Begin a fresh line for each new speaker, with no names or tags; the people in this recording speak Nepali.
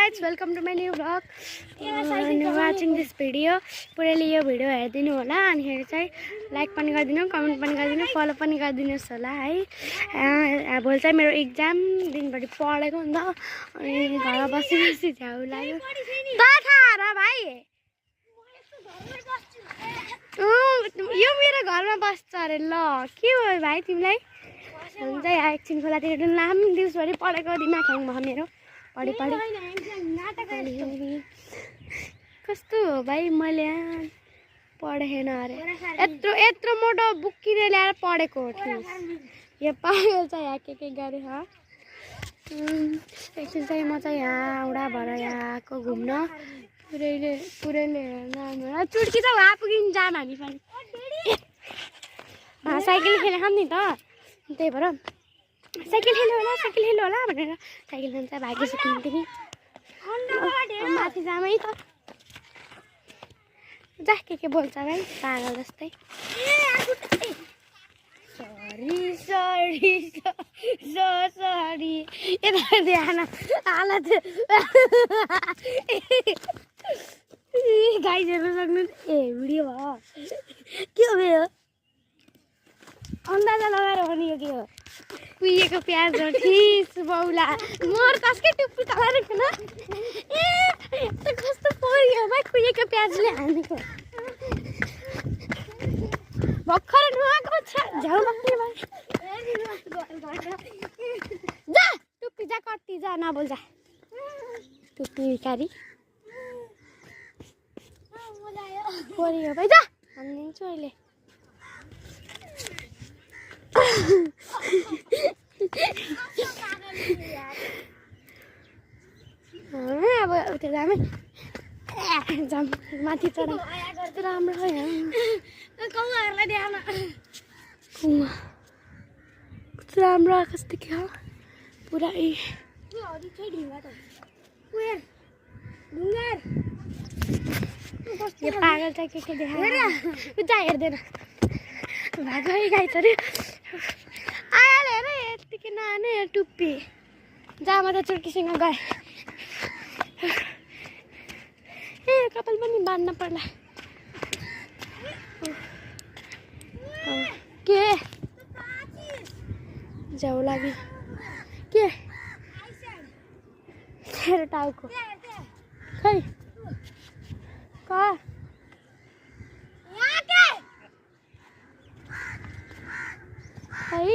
guys, welcome to my new vlog. You're watching this video. पुरैले यो भिडियो हेर्दिनु होला अनि खेरि चाहिँ लाइक पनि गरिदिनु, कमेन्ट पनि गरिदिनु, फलो पनि गरिदिनुस् होला है। भोलि चाहिँ मेरो एक्जाम दिनभरि पढेको नि त अनि घरमा बसी बसी झ्याउ लाग्यो। तथा र भाइ यो मेरो घरमा बस्छ अरे ल के हो भाइ तिमीलाई हुन्छ या एकछिन खोलातिर डुल्लाम दिउँसभरि पढेको दिमाग ह्याङ भयो मेरो पढी कस्तो हो भाइ मैले पढेन अरे यत्रो मोटो बुक किनेर ल्याएर पढेको हो ठिक यो पागल चाहिँ यहाँ के गरे ह एकछिन चाहिँ म चाहिँ यहाँ औडा भएर यहाँ आएको घुम्न पुरैले हेर्न चुड्की त वहाँ पुगिन जान हामी पनि साइकल खेलेको नि त त्यही भएर साइकल खेल्नु होला भनेर साइकल खेल्न चाहिँ भागिसक्यौँ तिमी माथि जाम है त जा के बोल्छ भाइ पागल जस्तै सरी यता ध्यान आला गाई हेर्न सक्नु ए भिडियो भयो के हो यो अन्दाजा लगाएर भने यो के हो कुहिएको प्याज हो ठिस बौला मोर कसकै टुप्पी तलारेको न ए कस्तो पोरियो भाइ कुहिएको प्याजले हानेको भर्खर नुहाएको छ झ्याउ बस्ने भाइ जा टुप्पी जा कति जा नबोल जा टुप्पी भिखारी पोरियो भाइ जा हानिदिन्छु अहिले अब उता जामै जाम माथि चढाइ कस्तो राम्रो हो यहाँ कौवाहरूलाई ध्यान कस्तो राम्रो आकाश देख्यो पुरै यो पागल चाहिँ के देखाएर जा हेर्दैन भागै गाई छ अरे आइहाल्यो हेर यत्तिकै नाने टुप्पी जा म त चुड्कीसँग गएँ ए कपाल पनि बाँध्न पर्ला के झ्याउ लाग्यो के तेरो टाउको खै खै